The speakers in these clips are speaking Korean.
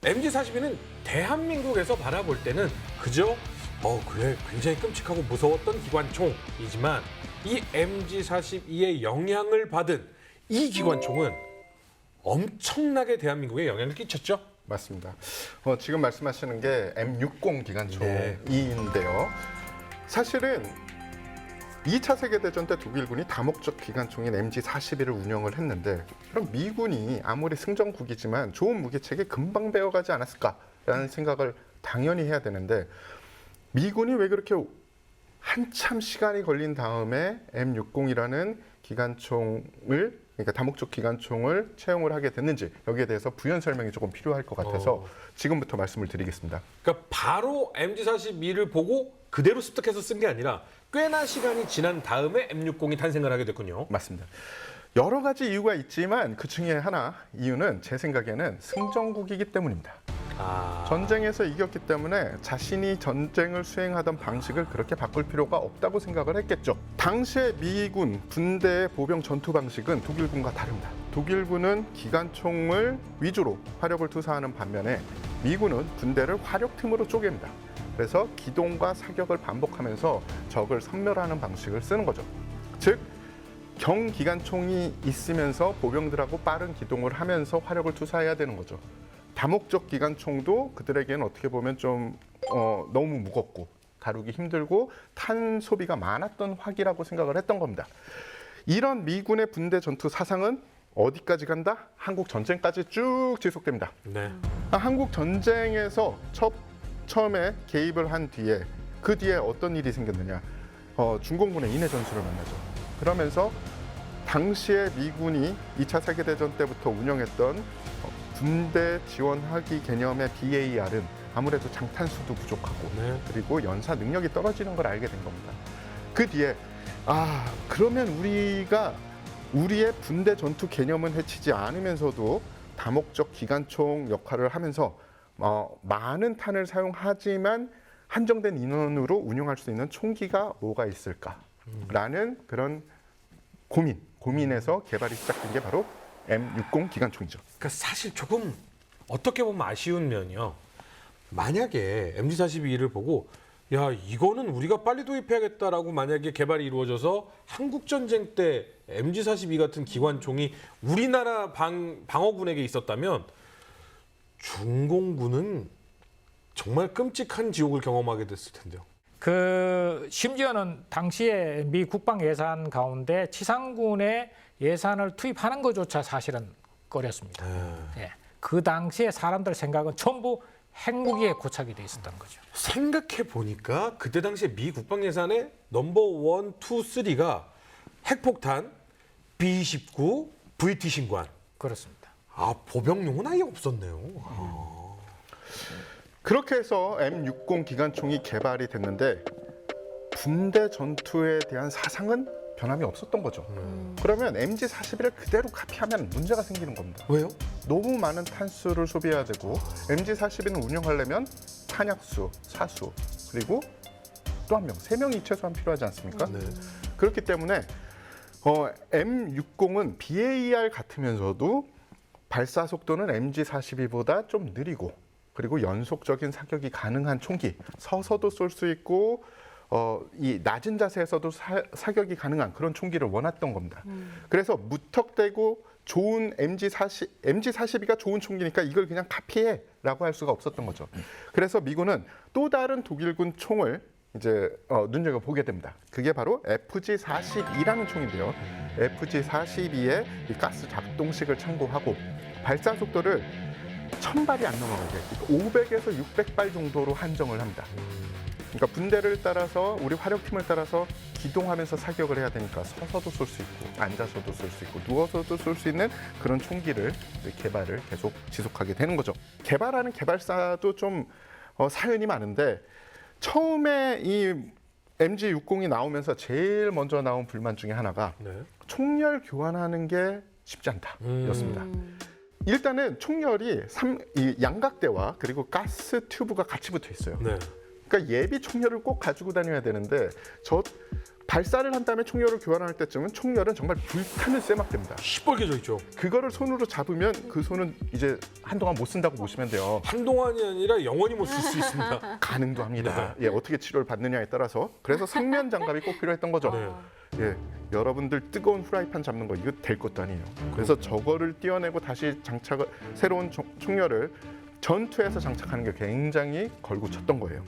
MG42는 대한민국에서 바라볼 때는 그저 그래 굉장히 끔찍하고 무서웠던 기관총이지만 이 MG42의 영향을 받은 이 기관총은 엄청나게 대한민국에 영향을 끼쳤죠? 맞습니다. 지금 말씀하시는 게 M60 기관총인데요. 사실은 2차 세계대전 때 독일군이 다목적 기관총인 MG41을 운영을 했는데 그럼 미군이 아무리 승전국이지만 좋은 무기체계 금방 배워가지 않았을까라는 생각을 당연히 해야 되는데 미군이 왜 그렇게 한참 시간이 걸린 다음에 M60이라는 기관총을 그러니까 다목적 기관총을 채용을 하게 됐는지 여기에 대해서 부연 설명이 조금 필요할 것 같아서 지금부터 말씀을 드리겠습니다. 그러니까 바로 MG42를 보고 그대로 습득해서 쓴 게 아니라 꽤나 시간이 지난 다음에 M60이 탄생을 하게 됐군요. 맞습니다. 여러 가지 이유가 있지만 그 중에 하나 이유는 제 생각에는 승전국이기 때문입니다. 전쟁에서 이겼기 때문에 자신이 전쟁을 수행하던 방식을 그렇게 바꿀 필요가 없다고 생각을 했겠죠. 당시에 미군 군대의 보병 전투 방식은 독일군과 다릅니다. 독일군은 기관총을 위주로 화력을 투사하는 반면에 미군은 군대를 화력팀으로 쪼갭니다. 그래서 기동과 사격을 반복하면서 적을 섬멸하는 방식을 쓰는 거죠. 즉 경기관총이 있으면서 보병들하고 빠른 기동을 하면서 화력을 투사해야 되는 거죠. 다목적 기관총도 그들에게는 어떻게 보면 좀 너무 무겁고 다루기 힘들고 탄 소비가 많았던 화기라고 생각을 했던 겁니다. 이런 미군의 군대 전투 사상은 어디까지 간다? 한국 전쟁까지 쭉 지속됩니다. 네. 한국 전쟁에서 처음에 개입을 한 뒤에 그 뒤에 어떤 일이 생겼느냐? 중공군의 인해 전술을 만나죠. 그러면서 당시에 미군이 2차 세계대전 때부터 운영했던 군대 지원하기 개념의 BAR은 아무래도 장탄수도 부족하고 그리고 연사 능력이 떨어지는 걸 알게 된 겁니다. 그 뒤에 그러면 우리가 우리의 군대 전투 개념은 해치지 않으면서도 다목적 기관총 역할을 하면서 많은 탄을 사용하지만 한정된 인원으로 운용할 수 있는 총기가 뭐가 있을까라는 그런 고민에서 개발이 시작된 게 바로 M60 기관총이죠. 그러니까 사실 조금 어떻게 보면 아쉬운 면이요. 만약에 MG42를 보고 야 이거는 우리가 빨리 도입해야겠다라고 만약에 개발이 이루어져서 한국전쟁 때 MG42 같은 기관총이 우리나라 방어군에게 있었다면 중공군은 정말 끔찍한 지옥을 경험하게 됐을 텐데요. 심지어는 당시에 미 국방 예산 가운데 지상군의 예산을 투입하는 것조차 사실은 꺼렸습니다. 예. 그 당시에 사람들 생각은 전부 핵무기에 고착이 돼 있었던 거죠. 생각해 보니까 그때 당시에 미 국방 예산의 넘버 1, 2, 3가 핵폭탄, B-29, VT 신관. 그렇습니다. 보병용은 아예 없었네요. 그렇게 해서 M60 기관총이 개발이 됐는데 군대 전투에 대한 사상은 변함이 없었던 거죠. 그러면 MG41을 그대로 카피하면 문제가 생기는 겁니다. 왜요? 너무 많은 탄수를 소비해야 되고 MG41을 운영하려면 탄약수, 사수, 그리고 또 한 명, 3명이 최소한 필요하지 않습니까? 그렇기 때문에 M60은 BAR 같으면서도 발사 속도는 MG42보다 좀 느리고 그리고 연속적인 사격이 가능한 총기, 서서도 쏠 수 있고 이 낮은 자세에서도 사격이 가능한 그런 총기를 원했던 겁니다. 그래서 무턱대고 좋은 MG42가 좋은 총기니까 이걸 그냥 카피해라고 할 수가 없었던 거죠. 그래서 미군은 또 다른 독일군 총을 이제 눈여겨 보게 됩니다. 그게 바로 FG42라는 총인데요. FG42의 이 가스 작동식을 참고하고 발사 속도를 1000발이 안 넘어가게 500에서 600발 정도로 한정을 합니다. 그러니까 분대를 따라서 우리 화력팀을 따라서 기동하면서 사격을 해야 되니까 서서도 쏠 수 있고 앉아서도 쏠 수 있고 누워서도 쏠 수 있는 그런 총기를 개발을 계속 지속하게 되는 거죠. 개발하는 개발사도 좀 사연이 많은데 처음에 이 MG60이 나오면서 제일 먼저 나온 불만 중에 하나가 총열 교환하는 게 쉽지 않다였습니다. 일단은 총열이 이 양각대와 그리고 가스 튜브가 같이 붙어 있어요. 그러니까 예비 총열을 꼭 가지고 다녀야 되는데 저 발사를 한 다음에 총열을 교환할 때쯤은 총열은 정말 불타는 쇠막됩니다. 시뻘게 져 있죠. 그거를 손으로 잡으면 그 손은 이제 한동안 못 쓴다고 보시면 돼요. 한동안이 아니라 영원히 못 쓸 수 있습니다. 가능도 합니다. 예, 어떻게 치료를 받느냐에 따라서. 그래서 상면 장갑이 꼭 필요했던 거죠. 네. 예, 여러분들 뜨거운 후라이팬 잡는 거 이거 될 것도 아니에요. 그래서 저거를 띄어내고 다시 장착을 새로운 총열을 전투에서 장착하는 게 굉장히 걸고쳤던 거예요.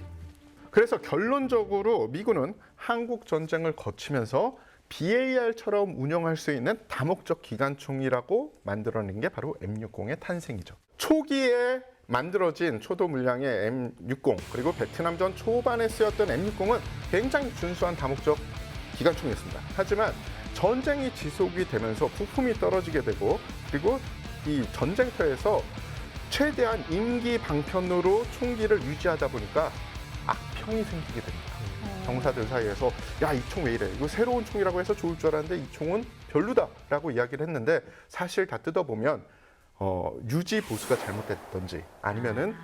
그래서 결론적으로 미군은 한국 전쟁을 거치면서 BAR처럼 운영할 수 있는 다목적 기관총이라고 만들어낸 게 바로 M60의 탄생이죠. 초기에 만들어진 초도 물량의 M60 그리고 베트남전 초반에 쓰였던 M60은 굉장히 준수한 다목적 기관총이었습니다. 하지만 전쟁이 지속이 되면서 부품이 떨어지게 되고 그리고 이 전쟁터에서 최대한 임기 방편으로 총기를 유지하다 보니까 악평이 생기게 됩니다. 병사들 사이에서 야, 이 총 왜 이래? 이거 새로운 총이라고 해서 좋을 줄 알았는데 이 총은 별로다라고 이야기를 했는데 사실 다 뜯어보면 유지 보수가 잘못됐던지 아니면은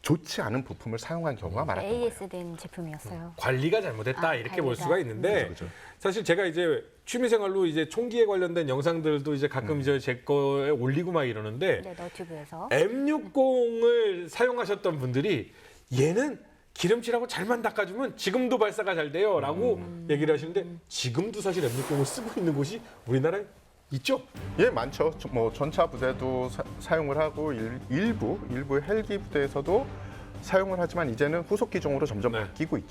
좋지 않은 부품을 사용한 경우가 많았던 거예요. AS된 제품이었어요. 관리가 잘못했다 이렇게 볼 관리가. 수가 있는데 그렇죠. 사실 제가 이제 취미생활로 이제 총기에 관련된 영상들도 이제 가끔 이제 제 거에 올리고 막 이러는데 네, 너튜브에서. M60을 사용하셨던 분들이 얘는 기름칠하고 잘만 닦아주면 지금도 발사가 잘 돼요라고 얘기를 하시는데 지금도 사실 M60을 쓰고 있는 곳이 우리나라에 있죠? 예, 많죠. 뭐 전차 부대도 사용을 하고 일부 헬기 부대에서도 사용을 하지만 이제는 후속 기종으로 점점 네. 바뀌고 있죠.